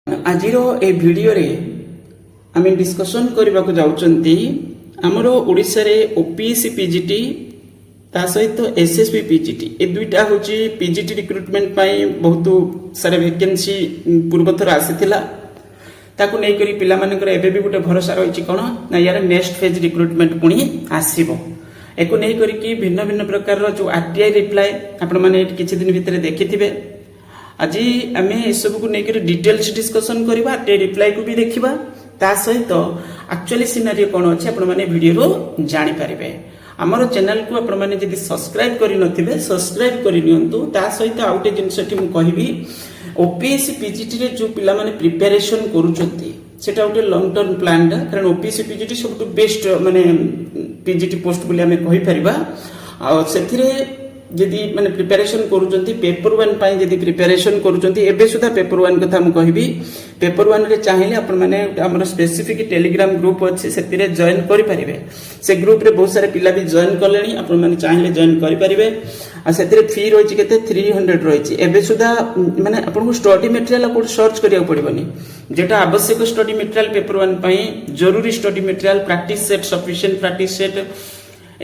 आजिर ए video रे आम discussion करने को जाउचंती हमरो ओडिसा रे ओपीएससी पीजीटी ता सहित एसएसबी पीजीटी ए दुईटा होची पीजीटी रिक्रुटमेंट पाई बहुत सारे वैकेंसी पूर्वथर आसीथिला ताकू नै करी पिला मानकर एबे भी गोटे भरोसा रहिछि कोन ना यार नेक्स्ट फेज रिक्रुटमेंट पुणी आसीबो एको नै करी कि भिन्न भिन्न प्रकार रो जो आरटीआई रिप्लाई आपण माने किछि दिन भितर देखिथिबे आज आम सब को लेकर डिटेल्स डिस्कसन करवा आरटीआई रिप्लाई को भी देखा ता सहित एक्चुअली सिनारियो कौन अच्छे आपण मैंने वीडियो जानी पारे आमर चैनल को आपण मैंने जब सब्सक्राइब करनथिबे सब्सक्राइब करनियंतु ता सहित आउटे जिनसटी मु कहबी ओपीएससी पीजीटी रे जो पिला माने प्रिपरेशन करूचंती सेटा गोटे लॉन्ग टर्म प्लान कारण ओपीएससी पीजीटी सबटु बेस्ट माने पीजीटी पोस्ट बोली आमे कहि परिबा आ सेथिरे जदि माने प्रिपरेशन करूचंती पेपर 1 पाई जदि प्रिपरेशन करूचंती एबे सुधा पेपर 1 कथा हम कहबी पेपर 1 रे चाहिले आपण माने हमर स्पेसिफिक टेलीग्राम ग्रुप अछि सेतिरे जॉइन करि परिबे से ग्रुप रे बहुत सारे पिला भी जॉइन करलेनी आपण माने चाहिले जॉइन करि परिबे आ सेतिरे फी रहिछि केते 300 रहिछि एबे सुधा माने आपण को स्टडी मटेरियल को सर्च करिया पड़िबनी जेटा आवश्यक स्टडी मटेरियल पेपर 1 पाई जरूरी study material practice set sufficient practice set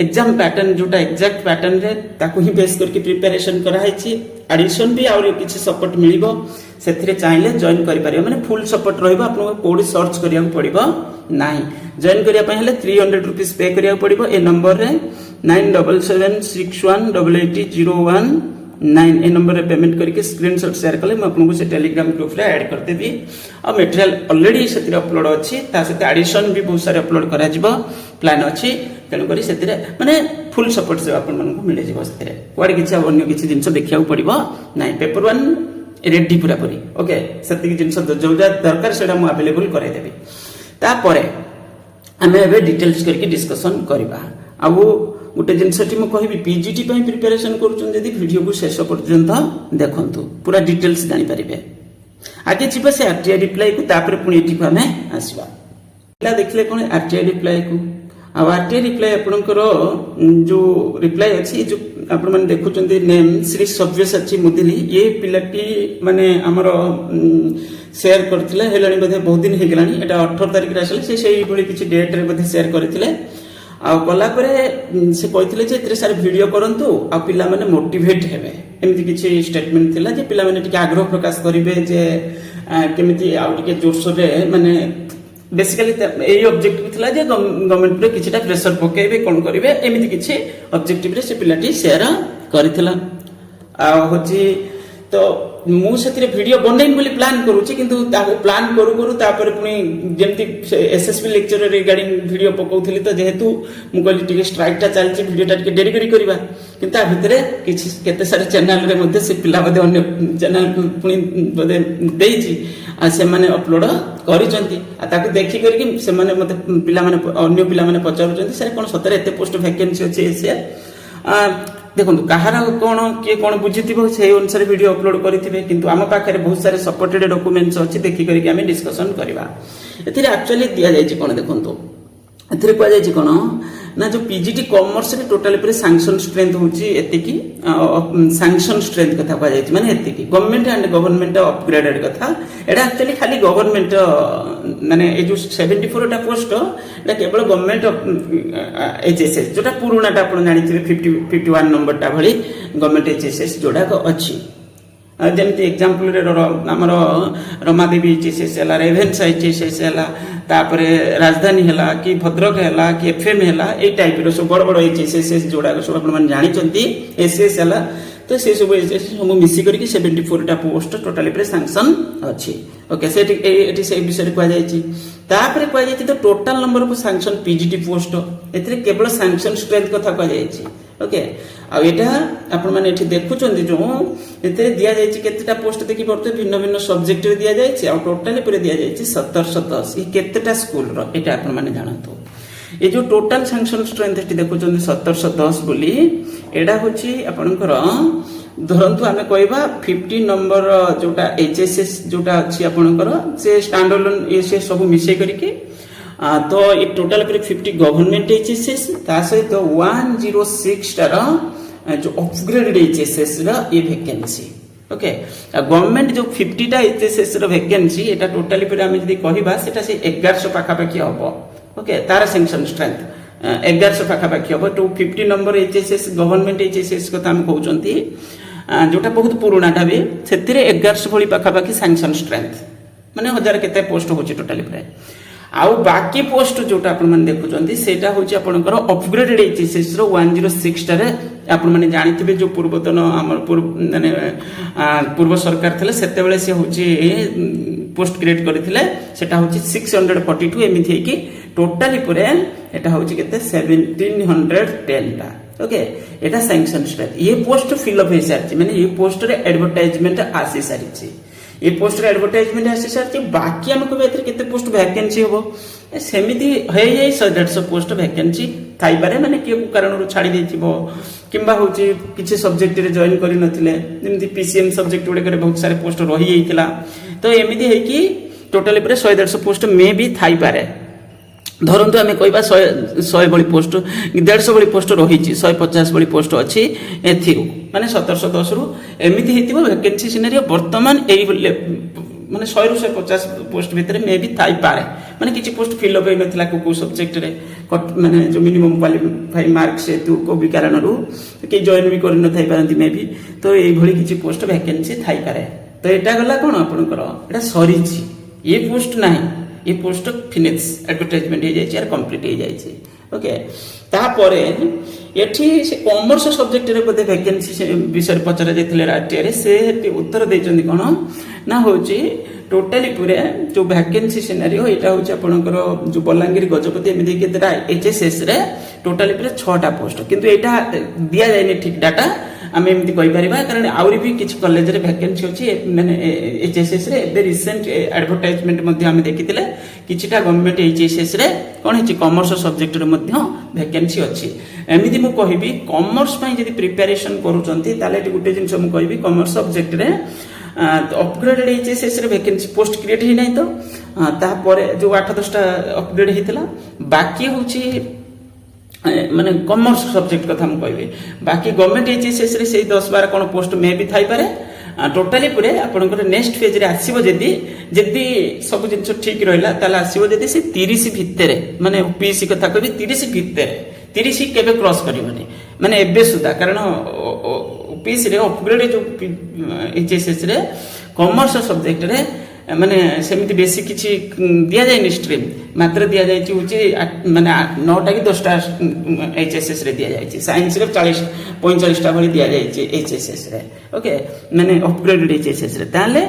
exam pattern जोटा एग्जैक्ट पैटर्न रे ताकू ही बेस करके प्रिपरेशन कराई एडिशन भी आउर किछि सपोर्ट मिलिबो सेथिरे चाहिले जॉइन करि परिबो माने फुल सपोर्ट रहइबो आपन कोड सर्च करिया पड़िबो नाही जॉइन करिया पय हले 300 रुपीस पे करिया पड़िबो ए नंबर रे 9776110019 ए नंबर रे पेमेंट करके स्क्रीनशॉट शेयर कले म आपन को से टेलीग्राम ग्रुप रे ऐड कर देबी आ मटेरियल ऑलरेडी सेथिरे अपलोड अछि ता सेते एडिशन भी बहुत सारे अपलोड करा जिवो प्लान अछि तेणु करी सेतिरे माने फुल सपोर्ट से आपन मन को मिले जिवो सेतिरे कोड किछि अन्य किछि जिंस देखिया पड़िबो नाही पेपर 1 रेडी पूरा परी ओके सेति जिंस जो दरकार सेटा म अवेलेबल करे देबी ता परे हमें एबे डिटेल्स करके डिस्कशन करबा आ वो गोटे जिनसटी मु कहबी पीजीटी पई प्रिपरेशन करूछन जदी वीडियो को शेष पर्यंत देखंतु पूरा डिटेल्स जानि परिबे आगे छिबा से आरटीआई रिप्लाई को तापर पुणी एटी को हमें आसीबा ला देखले कोन आरटीआई रिप्लाई को आ आरटीआई रिप्लाई आपनकर जो रिप्लाई अछि जो आपण माने देखुचंती नेम श्री सव्यसाची मुदिली ये पिलाटी माने हमर शेयर करथिले हेलानी बधे बहुत दिन हे गेलानी एटा 18 तारिख रे आसले से सेही भली किछि डेट रे बधे शेयर करथिले आ कला परे से कहथिले जे एतरे सारे वीडियो करंतु आ पिला माने मोटिवेट हेबे एमिति किछि स्टेटमेंट थिला जे पिला माने टिके आग्रह प्रकाश करिवे जे केमिति आ टिके जोरसोर रे माने बेसिकली एई ऑब्जेक्टिव थिला जे गवर्नमेंट रे किछटा प्रेशर पकेबे कोन करिवे एमिति किछि ऑब्जेक्टिव रे से पिलाटी शेयर करथिला आ होची तो मु सेतिरे वीडियो बनैन बोली प्लान करूची किंतु ताको प्लान करू करू तापर पुनी जेमति एसएसबी लेक्चर रिगार्डिंग वीडियो पकाउथली तो जेहेतु मु कहली टिके स्ट्राइक टा चलची वीडियो टा टिके डेरी करी करबा किंतु आ भितरे किछि केते सारे चैनल रे मध्ये से पिला मध्ये अन्य चैनल को पुनी मध्ये देइची आ से माने अपलोड करिसंती आ ताको देखि करके से माने मते पिला माने अन्य पिला माने पचारुचंती से कोन सतरे एते पोस्ट वैकेंसी अछि से देखो कहार कौन किए कौन बुझी से अनुसार वीडियो अपलोड करेंगे किंतु आम पाखे बहुत सारे सपोर्टेड डॉक्यूमेंट्स अच्छी देखी करके आम डिस्कसन करवा एक्चुअली दि जाए कौन देखो एथिरे कह जाए कौन ना जो पीजीटी कॉमर्स रे टोटल पर सैंक्शन स्ट्रेंथ होची एतिकी सैंक्शन स्ट्रेंथ कथा कह जाए माने एतिकी गवर्नमेंट एंड गवर्नमेंट अपग्रेडेड कथा एटा एक्चुअली खाली गवर्नमेंट माने ए जो 74 टा पोस्ट एटा केवल गवर्नमेंट एचएसएस जोटा पुराणाटा आपण जानि थिबे 51 नंबर टा भली गवर्नमेंट एचएसएस जोडा को अछि जेमती एग्जांपल रे हमर रमादेवी एचएसएस हला रेभेन्सा एचएसएस हला तापरे राजधानी हला कि भद्रक हला कि एफएम हला ए टाइप रो सब बड़ बड़ एचएसएस जोडा को सब आपण मन जानि चंती एसएस हला तो से सब एचएसएस हम मिसी करके 74 टा पोस्ट टोटली पर सैंक्शन अछि ओके सेठी एठी से विषय रे कह जाय छी तापरे कह जाय छी तो total number of sanction PGT post एथरे केवल सैंक्शन स्ट्रेंथ कथा कह जाय छी ओके आ एटा आपण माने एठी देखुचंती जो एते दिया जाय छी केतेटा पोस्ट देखि परते भिन्न भिन्न सब्जेक्ट रे दिया जाय छी आ टोटली पर दिया जाय छी 1710 ई केतेटा स्कूल रो एटा आपण माने जानतो ए जो टोटल सैंक्शन स्ट्रेंथ एठी देखुचंती 1710 बोली एडा होची आपनकर धरंतु आमे कहबा 50 नंबर जोटा एचएसएस जोटा अछि आपनकर से स्टैंड अलोन ए से सब मिसे करके तो ये टोटल पर 50 गवर्नमेंट एचएसएस ता सहित 106 टार जो अपग्रेडेड एचएसएस रा ये वैकेंसी ओके गवर्नमेंट जो 50टा एचएसएस रो वैकेंसी एटा टोटली पर आम जदि कहबा सेटा से 1100 पाखापाखि हम ओके तार सैंक्शन स्ट्रेंथ 1100 पाखापाखि हम 250 नंबर एचएसएस गवर्नमेंट एचएसएस कथा हम कहउचंती जोटा बहुत पुराणाटा भी से 1100 भली पाखापाखि सैंक्शन स्ट्रेंथ माने 1000 केते पोस्ट होची टोटली प्राय आउ बाकी पोस्ट जोटा आपण माने देखुचंती सेटा होची आपनकर अपग्रेडेड एचएसएस रो 106 टारे आपण माने जानिथिबे जो पूर्वतन हमर पूर्व माने पूर्व सरकार थिले सेते बेले से होची पोस्ट क्रिएट करथिले सेटा होची 642 एमिथि कि टोटली पुरे एटा होची केते 1710 टा ओके एटा सैंक्शन स्टेट ये पोस्ट फिलअप हे सारची माने ये पोस्ट रे एडवर्टाइजमेंट आसी सारची ये पोस्ट रे एडवर्टाइजमेंट आसी सारची बाकी हम को एथरे केते पोस्ट वैकेंसी होबो सेमिति हे ये 150 पोस्ट वैकेंसी थाई पारे माने के कारण रो छाडी देथिबो किंबा होची किछि सब्जेक्ट रे जॉइन करि नथिले जेमति पीसीएम सब्जेक्ट उडे करे बहुत सारे पोस्ट रही हेतिला तो एमिति हे कि टोटली पर 150 पोस्ट मे भी थाई पारे धरंतु आम कहवा 100 बड़ी पोस्ट 150 बड़ी पोस्ट रही 150 बड़ी पोस्ट अच्छी एथिरु माने 1710 रु एमिति हेतिबो वैकेंसी सिनेरियो वर्तमान एई माने 100 रु 150 पोस्ट भितर मे भी थाई पारे माने किछि पोस्ट फिल अप नथिला को सब्जेक्ट रे माने जो मिनिमम क्वालिफाई मार्क से तू को भी कारण रु के जॉइन भी कर न थाई पारंती मे भी तो एई भली किछि पोस्ट वैकेंसी थाई पारे तो एटा गला कोन आपनकर एटा सरीछि ये पोस्ट नाही ये पोस्ट फिनिश एडवर्टाइजमेंट हो जाए कंप्लीट हो जाए ओके तापर एठी से कॉमर्स सब्जेक्ट रे बोधे वैकेंसी विषय पचरा जाइथिले राटिया से उत्तर देचंदी कोन ना होची टोटली पूरे जो वैकेंसी सिनेरियो एटा होची आपनकर जो बलांगीर गजपति एमिति केतरा एचएसएस रे टोटली पूरे 6टा पोस्ट किंतु एटा दिया जायनी ठीक डाटा आम एमती कहीपर कारण आउरी भी किसी कॉलेज रे वैकेंसी अच्छी माने एचएसएस रे एबे रिसेंट एडवर्टाइजमेंट आम देखी किछिटा गवर्नमेंट एचएसएस रे कौन है कॉमर्स सब्जेक्ट रे वैकेंसी अच्छी एमती मु कहबी कॉमर्स पई जदी प्रिपरेशन करूचंती ताले गुटे जिंस मु कहबी कॉमर्स सब्जेक्ट रे अपग्रेडेड एचएसएस रे वैकेंसी पोस्ट क्रिएट ही नहीं तो तापर जो 8-10टा अपग्रेड हेतिला बाकी होची माने कॉमर्स सब्जेक्ट कथा हम कहबे बाकी गवर्नमेंट एचएसएस रे से 10-12 कोन पोस्ट मे भी थाई पारे टोटली पूरे आपनकर नेक्स्ट फेज रे आसीबो जदी सब जिंस ठीक रहला ताला आसीबो जदी से 30 भितरे माने पीसी कथा कहबे 30 भितरे 30 केबे क्रॉस करिवनी माने एबे सुदा कारण पीसी रे अपग्रेड जो एचएसएस रे कॉमर्स सब्जेक्ट रे माने सेमिति बेसी किछि दिया जाय स्ट्रीम मात्र दिया जाय माने 9टा कि 10टा एचएसएस रे दिया जाय साइंस रे 40-45टा भली दिया जाय एचएसएस रे ओके माने अपग्रेडेड एचएसएस रे ताले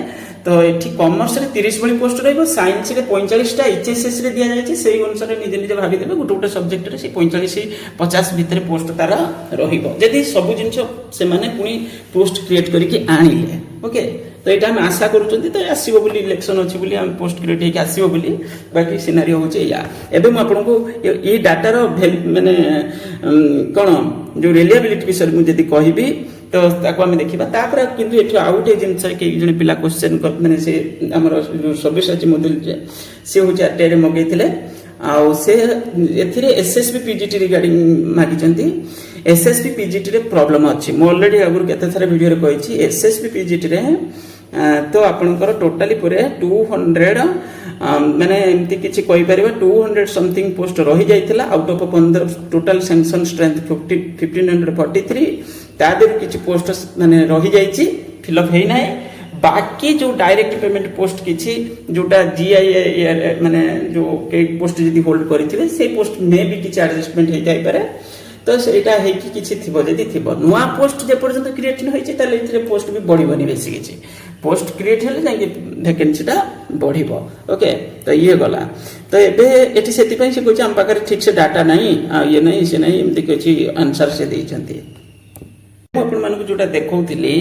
तो एठी कॉमर्स रे 30 भली पोस्ट रहबो साइंस रे 45टा एचएसएस रे दिया जाय सेही अनुसार निजे निजे भाबी देबे गुटे सब्जेक्ट रे से 45-50 भितर पोस्ट तारा रहिबो जदी सब जिंस से माने पुनी पोस्ट क्रिएट करके आनिले ओके तो ये हम आशा करूँ तो आसो बोली इलेक्शन अच्छी बोली हम पोस्ट क्रिएट होकर आसो बोली बाकी सिनारी हो एवं आपको ये डाटार माने कौन जो रिलायबिलिटी विषय मुझे कहबी तो आम देखा किंतु ये आउ गोटे जिनस कई जन पिला क्वेश्चन मैंने से आमर सब्यसाची मधुल सी हूँ आरटीआई मगेले आउ से एसएसबी पीजीटी रिगार्डिंग मागिचंती एसएसबी पीजीटी रे प्रॉब्लम अच्छी मु ऑलरेडी आगुर केते सारा वीडियो रे कहिछि एसएसबी पीजीटी रे तो आपनकर टोटली पूरे 200 माने एमती किछि कहि परिबा 200 समथिंग पोस्ट रही जाइथिला out of 15 total sanction strength 1543 तादेर किछि पोस्ट माने रही जाइछि फिलअप हेइ नै बाकी जो डायरेक्ट पेमेंट पोस्ट किछि जोटा जीआई माने जो के पोस्ट जदी होल्ड करिथिले से पोस्ट में भी किछि एडजस्टमेंट हे जाय पारे तो सेटा है कि किछि थिबो जदी थिबो नुवा पोस्ट जे पर्यंत क्रिएट न होइछि ताले इथरे पोस्ट भी बढ़िबनी बेसी किछि पोस्ट क्रिएट हेले जाके वैकेंसी टा बढ़िबो ओके तो ये गला तो एबे एठी सेति पई से कोछि हम पाकर ठीक से डाटा नहीं ये नहीं से नहीं एमति कोछि आंसर से देइछंती आपण मानको जोटा देखौथिली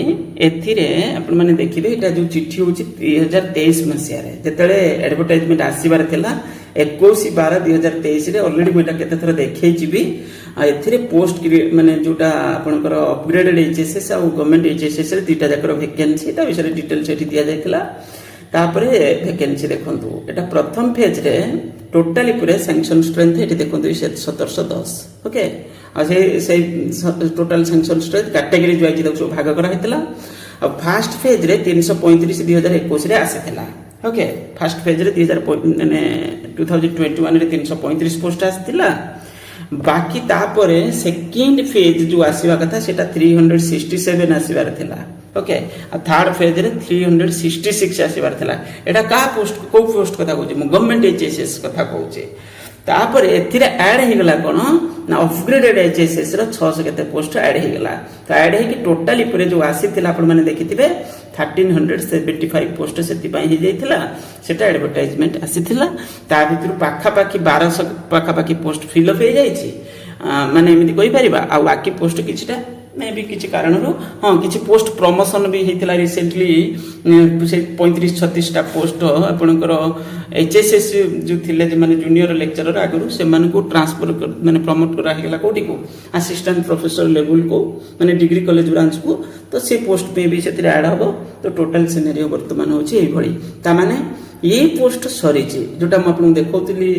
एथिरे आपण माने देखिबे एटा जो चिट्ठी होछि 2023 मसिया रे जेतले एडवर्टाइजमेंट आसीबार थिला 21/12/2023 रे ऑलरेडी गोटा केते थरा देखै छिबी आ एथिरे पोस्ट माने जोटा आपनकर अपग्रेडेड एचएसएस आ गवर्नमेंट एचएसएस रे तीटा जाकर वैकेंसी ता विषय डिटेल्स एठी दिया जायतिला तापरे वैकेंसी देखंतु एटा प्रथम फेज रे टोटली पूरे सैंक्शन स्ट्रेंथ एठी देखंतु 1710 ओके आ से टोटल सैंक्शन स्ट्रेंथ कैटेगरी जो आइछि भाग करा हेतला ଆଉ ଫାଷ୍ଟ ଫେଜ୍ରେ 335 2021 ଆସିଥିଲା। ଓକେ, ଫାଷ୍ଟ ଫେଜ୍ରେ 2021ରେ 335 ପୋଷ୍ଟ ଆସିଥିଲା। ବାକି ତାପରେ ସେକେଣ୍ଡ ଫେଜ୍ ଯୋଉ ଆସିବା କଥା ସେଟା 367 ଆସିବାର ଥିଲା। ଓକେ, ଆଉ ଥାର୍ଡ ଫେଜ୍ରେ 366 ଆସିବାର ଥିଲା। ଏଟା କାହା ପୋଷ୍ଟ, କୋଉ ପୋଷ୍ଟ କଥା କହୁଛି ମୁଁ? ଗଭର୍ଣ୍ଣମେଣ୍ଟ HSS କଥା କହୁଛି। ତାପରେ ଏଥିରେ ଆଡ୍ ହେଇଗଲା କଣ ନା ଅପଗ୍ରେଡେଡ HSS ର 600 କେତେ ପୋଷ୍ଟ ଆଡ୍ ହେଇଗଲା। ତ ଆଡ୍ ହେଇକି ଟୋଟାଲି ଉପରେ ଯୋଉ ଆସିଥିଲା ଆପଣ ମାନେ ଦେଖିଥିବେ 1375 ପୋଷ୍ଟ ସେଥିପାଇଁ ହେଇଯାଇଥିଲା। ସେଟା ଆଡଭର୍ଟାଇଜମେଣ୍ଟ ଆସିଥିଲା। ତା ଭିତରୁ ପାଖାପାଖି 1200 ପାଖାପାଖି ପୋଷ୍ଟ ଫିଲ୍ଅପ୍ ହେଇଯାଇଛି, ମାନେ ଏମିତି କହିପାରିବା। ଆଉ ବାକି ପୋଷ୍ଟ କିଛିଟା ମେ ବି କିଛି କାରଣରୁ କିଛି ପୋଷ୍ଟ ପ୍ରମୋସନ ବି ହେଇଥିଲା ରିସେଣ୍ଟଲି। ସେ 35-36ଟା ପୋଷ୍ଟ ଆପଣଙ୍କର HSS ଯୋଉ ଥିଲେ ମାନେ ଜୁନିୟର ଲେକ୍ଚରର ଆଗରୁ ସେମାନଙ୍କୁ ଟ୍ରାନ୍ସଫର ମାନେ ପ୍ରମୋଟ କରା ହେଇଗଲା କୋଉଠିକୁ, ଆସିଷ୍ଟାଣ୍ଟ ପ୍ରଫେସର ଲେଭେଲକୁ, ମାନେ ଡିଗ୍ରୀ କଲେଜ ବ୍ରାଞ୍ଚକୁ। ତ ସେ ପୋଷ୍ଟ ପାଇଁ ବି ସେଥିରେ ଆଡ୍ ହବ। ତ ଟୋଟାଲ ସିନେରିଓ ବର୍ତ୍ତମାନ ହଉଛି ଏଇଭଳି। ତାମାନେ ଏଇ ପୋଷ୍ଟ ସରିଛି, ଯୋଉଟା ମୁଁ ଆପଣଙ୍କୁ ଦେଖାଉଥିଲି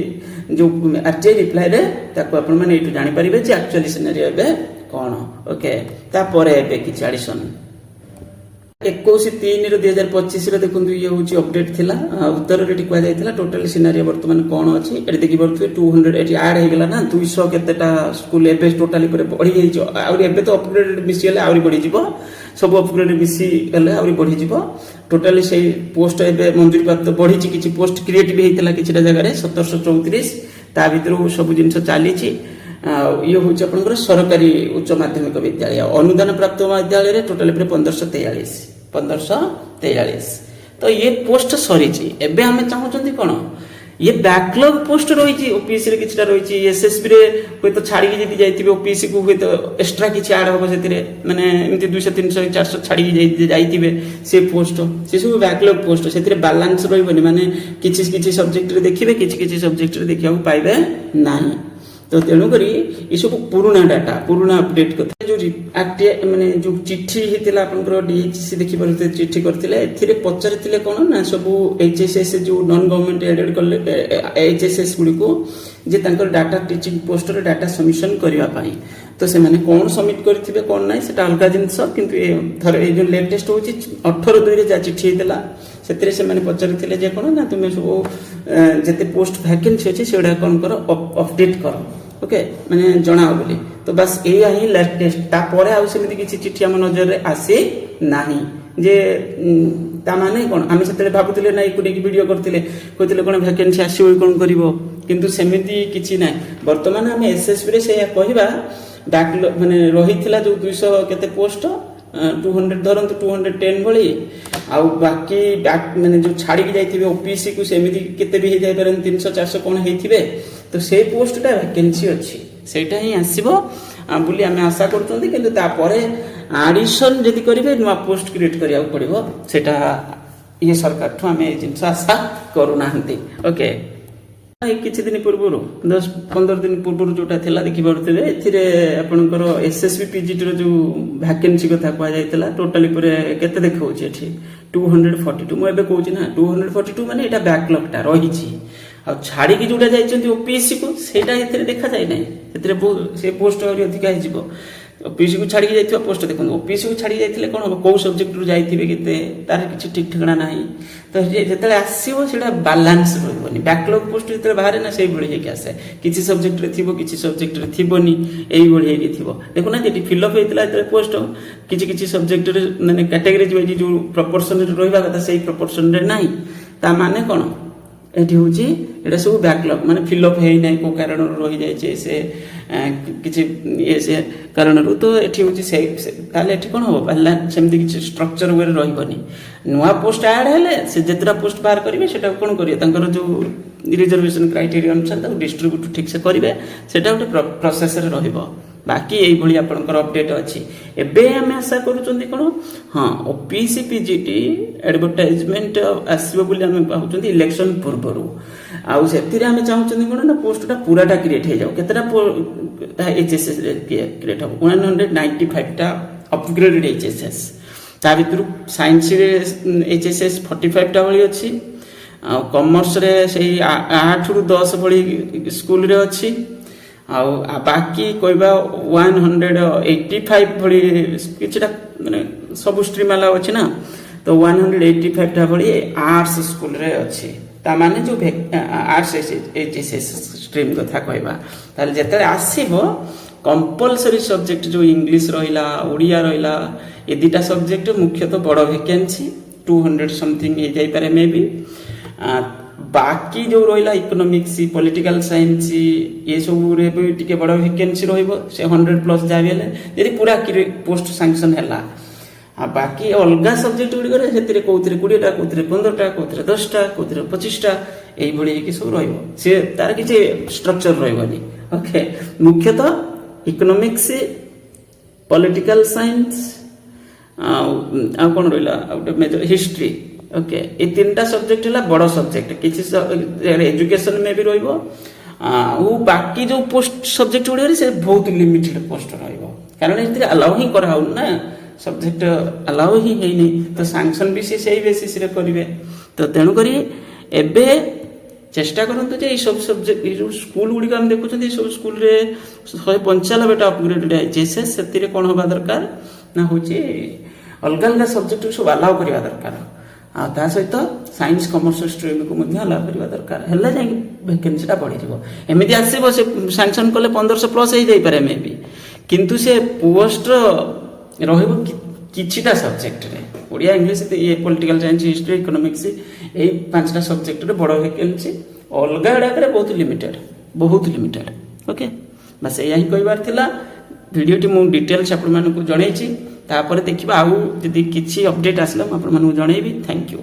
ଯୋଉ RTI ରିପ୍ଲାଇରେ, ତାକୁ ଆପଣ ମାନେ ଏଇଠୁ ଜାଣିପାରିବେ ଯେ ଆକ୍ଚୁଆଲି ସିନେରିଓ ଏବେ କଣ। ଓକେ, ତାପରେ ଏବେ କିଛି ଆଡିସନ 21/3/2025 ଦେଖନ୍ତୁ, ଇଏ ହଉଛି ଅପଡେଟ୍ ଥିଲା। ଉତ୍ତରରେ ଏଠି କୁହାଯାଇଥିଲା ଟୋଟାଲ ସିନାରିଓ ବର୍ତ୍ତମାନ କଣ ଅଛି। ଏଠି ଦେଖିପାରୁଥିବେ 200 ଏଠି ଆଡ୍ ହେଇଗଲା ନା 200 କେତେଟା ସ୍କୁଲ ଏବେ ଟୋଟାଲି ଉପରେ ବଢିଯାଇଛି। ଆହୁରି ଏବେ ତ ଅପଗ୍ରେଡେଡ ମିଶି ଗଲେ ଆହୁରି ବଢିଯିବ, ସବୁ ଅପଗ୍ରେଡ ମିଶି ଗଲେ ଆହୁରି ବଢିଯିବ। ଟୋଟାଲି ସେଇ ପୋଷ୍ଟ ଏବେ ମଞ୍ଜୁରୀ ପ୍ରାପ୍ତ ବଢିଛି। କିଛି ପୋଷ୍ଟ କ୍ରିଏଟ ବି ହେଇଥିଲା କିଛିଟା ଜାଗାରେ 1734। ତା ଭିତରୁ ସବୁ ଜିନିଷ ଚାଲିଛି। ଇଏ ହଉଛି ଆପଣଙ୍କର ସରକାରୀ ଉଚ୍ଚ ମାଧ୍ୟମିକ ବିଦ୍ୟାଳୟ। ଅନୁଦାନ ପ୍ରାପ୍ତ ବିଦ୍ୟାଳୟରେ ଟୋଟାଲ ଉପରେ 1543। ତ ଇଏ ପୋଷ୍ଟ ସରିଛି। ଏବେ ଆମେ ଚାହୁଁଛନ୍ତି କଣ, ଇଏ ବ୍ୟାକଲଗ ପୋଷ୍ଟ ରହିଛି। OPSC ରେ କିଛିଟା ରହିଛି, SSB ରେ ହୁଏତ ଛାଡିକି ଯଦି ଯାଇଥିବେ OPSC କୁ ହୁଏତ ଏକ୍ସଟ୍ରା କିଛି ଆଡ୍ ହବ ସେଥିରେ, ମାନେ ଏମିତି 200 300 400 ଛାଡିକି ଯାଇଥିବେ ସେ ପୋଷ୍ଟ, ସେ ସବୁ ବ୍ୟାକଲଗ ପୋଷ୍ଟ। ସେଥିରେ ବାଲାନ୍ସ ରହିବନି, ମାନେ କିଛି କିଛି ସବଜେକ୍ଟରେ ଦେଖିବେ, କିଛି କିଛି ସବଜେକ୍ଟରେ ଦେଖିବାକୁ ପାଇବେ ନାହିଁ। ତ ତେଣୁକରି ଏସବୁ ପୁରୁଣା ଡାଟା, ପୁରୁଣା ଅପଡେଟ୍ କଥା। ଯୋଉ ମାନେ ଯୋଉ ଚିଠି ହେଇଥିଲା ଆପଣଙ୍କର DHC ଦେଖିପାରୁଥିଲେ, ଚିଠି କରିଥିଲେ। ଏଥିରେ ପଚାରିଥିଲେ କଣ ନା ସବୁ HSS ଯୋଉ ନନ୍ ଗଭର୍ଣ୍ଣମେଣ୍ଟ ଏଡେଡ୍ କଲେ HSS ଗୁଡ଼ିକୁ ଯେ ତାଙ୍କର data teaching poster data submission କରିବା ପାଇଁ। ତ ସେମାନେ କଣ ସବମିଟ କରିଥିବେ କଣ ନାହିଁ ସେଟା ଅଲଗା ଜିନିଷ। କିନ୍ତୁ ଥରେ ଏଇ ଯୋଉ ଲେଟେଷ୍ଟ ହଉଛି 18/2 ଯାହା ଚିଠି ହେଇଥିଲା, ସେଥିରେ ସେମାନେ ପଚାରିଥିଲେ ଯେ କଣ ନା ତୁମେ ସବୁ ଯେତେ ପୋଷ୍ଟ ଭ୍ୟାକେନ୍ସି ଅଛି ସେଗୁଡା କଣ କର, ଅପଡେଟ୍ କର। ଓକେ, ମାନେ ଜଣାଅ ବୋଲି। ତ ବାସ୍ ଏଇଆ ହିଁ ଲାଟେଷ୍ଟ। ତାପରେ ଆଉ ସେମିତି କିଛି ଚିଠି ଆମ ନଜରରେ ଆସି ନାହିଁ ଯେ ତା ମାନେ କଣ, ଆମେ ସେତେବେଳେ ଭାବୁଥିଲେ ନା ଏକୁ ନେଇକି ଭିଡିଓ କରିଥିଲେ, କହୁଥିଲେ କଣ ଭ୍ୟାକେନ୍ସି ଆସିବ କଣ କରିବ, କିନ୍ତୁ ସେମିତି କିଛି ନାହିଁ। ବର୍ତ୍ତମାନ ଆମେ SSB ରେ ସେଇଆ କହିବା, ବ୍ୟାକଲଗ ମାନେ ରହିଥିଲା ଯୋଉ 200 କେତେ ପୋଷ୍ଟ, 200 ଧରନ୍ତୁ 210 ଭଳି। ଆଉ ବାକି ମାନେ ଯୋଉ ଛାଡିକି ଯାଇଥିବେ OPSC କୁ, ସେମିତି କେତେ ବି ହେଇଯାଇପାରେ 300 400 କଣ ହେଇଥିବେ। ତ ସେଇ ପୋଷ୍ଟଟା ଭ୍ୟାକେନ୍ସି ଅଛି, ସେଇଟା ହିଁ ଆସିବ ବୋଲି ଆମେ ଆଶା କରୁଛନ୍ତି। କିନ୍ତୁ ତାପରେ ଆଡିସନ ଯଦି କରିବେ ନୂଆ ପୋଷ୍ଟ କ୍ରିଏଟ କରିବାକୁ ପଡିବ, ସେଟା ଇଏ ସରକାରଠୁ ଆମେ ଏଇ ଜିନିଷ ଆଶା କରୁନାହାନ୍ତି। ଓକେ, କିଛି ଦିନ ପୂର୍ବରୁ 10-15 ଦିନ ପୂର୍ବରୁ ଯୋଉଟା ଥିଲା ଦେଖିପାରୁଥିବେ, ଏଥିରେ ଆପଣଙ୍କର SSB PGT ର ଯୋଉ ଭ୍ୟାକେନ୍ସି କଥା କୁହାଯାଇଥିଲା, ଟୋଟାଲି ଉପରେ କେତେ ଦେଖାଉଛି ଏଠି 242। ମୁଁ ଏବେ କହୁଛି ନା 242 ମାନେ ଏଇଟା ବ୍ୟାକଲଗ ଟା ରହିଛି। ଆଉ ଛାଡିକି ଯୋଉଟା ଯାଇଛନ୍ତି OPSC କୁ, ସେଇଟା ଏଥିରେ ଦେଖାଯାଇ ନାହିଁ। ସେଥିରେ ସେ ପୋଷ୍ଟ ଆହୁରି ଅଧିକା ହେଇଯିବ। OPSC କୁ ଛାଡିକି ଯାଇଥିବା ପୋଷ୍ଟ ଦେଖନ୍ତୁ, OPSC କୁ ଛାଡିକି ଯାଇଥିଲେ କଣ ହବ, କୋଉ ସବଜେକ୍ଟରୁ ଯାଇଥିବେ କେତେ, ତାର କିଛି ଠିକ ଠିକଣା ନାହିଁ। ତ ଯେତେବେଳେ ଆସିବ ସେଟା ବାଲାନ୍ସ ରହିବନି। ବ୍ୟାକଲଗ ପୋଷ୍ଟ ଯେତେବେଳେ ବାହାରେ ନା ସେଇଭଳି ହେଇକି ଆସେ, କିଛି ସବଜେକ୍ଟରେ ଥିବ, କିଛି ସବଜେକ୍ଟରେ ଥିବନି, এইଭଳି ହେଇକି ଥିବ। ଦେଖୁନାହାନ୍ତି ଏଠି ଫିଲ୍ଅପ୍ ହେଇଥିଲା ଯେତେବେଳେ ପୋଷ୍ଟ, କିଛି କିଛି ସବଜେକ୍ଟରେ ମାନେ କ୍ୟାଟେଗୋରି ଯୋଉ ପ୍ରପୋର୍ସନରେ ରହିବା କଥା ସେଇ ପ୍ରପୋର୍ସନରେ ନାହିଁ। ତା ମାନେ କଣ, ଏଠି ହଉଛି ଏଟା ସବୁ ବ୍ୟାକଲଗ, ମାନେ ଫିଲ୍ଅପ୍ ହେଇନାହିଁ, କୋଉ କାରଣରୁ ରହିଯାଇଛି ସେ କିଛି ଇଏ ସେ କାରଣରୁ। ତ ଏଠି ହଉଛି ତାହେଲେ ଏଠି କଣ ହବ, ସେମିତି କିଛି ଷ୍ଟ୍ରକ୍ଚର ୱେରେ ରହିବନି। ନୂଆ ପୋଷ୍ଟ ଆଡ୍ ହେଲେ ସେ ଯେତେଟା ପୋଷ୍ଟ ବାହାର କରିବେ ସେଟାକୁ କଣ କରିବେ, ତାଙ୍କର ଯୋଉ ରିଜର୍ଭେସନ କ୍ରାଇଟେରିଆ ଅନୁସାରେ ତାକୁ ଡିଷ୍ଟ୍ରିବ୍ୟୁଟ ଠିକ ସେ କରିବେ, ସେଟା ଗୋଟେ ପ୍ରୋସେସରେ ରହିବ। ବାକି ଏଇଭଳି ଆପଣଙ୍କର ଅପଡେଟ୍ ଅଛି। ଏବେ ଆମେ ଆଶା କରୁଛନ୍ତି କଣ, OPSC PGT ଆଡଭର୍ଟାଇଜମେଣ୍ଟ ଆସିବ ବୋଲି ଆମେ ଭାବୁଛନ୍ତି ଇଲେକ୍ସନ ପୂର୍ବରୁ। ଆଉ ସେଥିରେ ଆମେ ଚାହୁଁଛନ୍ତି କଣ ନା ପୋଷ୍ଟଟା ପୁରାଟା କ୍ରିଏଟ ହେଇଯାଉ। କେତେଟା HSS କ୍ରିଏଟ ହବ, 195ଟା ଅପଗ୍ରେଡେଡ HSS। ତା ଭିତରୁ ସାଇନ୍ସରେ HSS 45ଟା ଭଳି ଅଛି। ଆଉ କମର୍ସରେ ସେଇ 8ରୁ 10 ଭଳି ସ୍କୁଲରେ ଅଛି। ଆଉ ବାକି କହିବା 185 ଭଳି କିଛିଟା ମାନେ सब स्ट्रीम अलाउ अच्छी ना तो 185 भली आर्ट्स स्कूल रे अच्छी ताने जो आर्ट्स एचएसएस स्ट्रीम कथा कहबा ताले जेते आसीबो कंपलसरी सब्जेक्ट जो इंग्लिश रहिला ओडिया रहिला ए दुटा सब्जेक्ट मुख्यतः बड़ वैकेंसी 200 समथिंग हो जाई पारे मे बी बाकी जो रहिला इकोनॉमिक्स पॉलिटिकल साइंस ये सब रे भी टिके बड़ वैकेंसी रहइबो से 100 प्लस जाबेले यदि पूरा पोस्ट सैंक्शन हैला आ बाकी अलगा सब्जेक्ट गुडी करे सेतिरे कोउतरे 20 टा कोउतरे 15 टा कोउतरे 10 टा कोउतरे 25 टा एई भली कि सब रहइबो से तार किछि स्ट्रक्चर रहइबोनी ओके मुख्यतः इकोनॉमिक्स पॉलिटिकल साइंस आ कोन रहिला आउट मेजर हिस्ट्री ओके ए तीनटा सब्जेक्ट है बड़ सब्जेक्ट किसी एजुकेशन में भी रहिबो वो बाकी जो पोस्ट सब्जेक्ट गुडी से बहुत लिमिटेड पोस्ट रहिबो कारण इतरे अलाउ ही करा हो ना सब्जेक्ट अलाउ ही नहीं तो सैंक्शन भी से सही बेसिस रे करिवे तो तेनु करी एबे चेष्टा करंतु जे सब सब्जेक्ट जो स्कूल गुडी हम देखुछन सब स्कूल रे 195 टा अपग्रेडेड एचएसएस सेतिरे कोन होबा दरकार ना होची अलग अलग सब्जेक्ट सब अलाउ करिवा दरकार आ ता सहित साइंस कॉमर्स स्ट्रीम को मध्ये अलाउ करिवा दरकार हल्ला जाई वैकेंसी टा बढ़ी जिवो एमिति आसीबो से सैंक्शन कले 1500 प्लस हे जाई पारे मे बी किंतु से पोस्ट रहइबो किछिटा सब्जेक्ट रे ओडिया इंग्लिश ये पॉलिटिकल साइंस हिस्ट्री इकोनॉमिक्स ए पांचटा सब्जेक्ट रे बड़ वैकेंसी अलग अलग रे बहुत लिमिटेड ओके बस यही कहबार थिला वीडियो टी मु डिटेल्स आपण मानकु जणैछि तापर देखिबा आउ जदि किछि अपडेट आसला आपण मानकु जणैबी थैंक यू।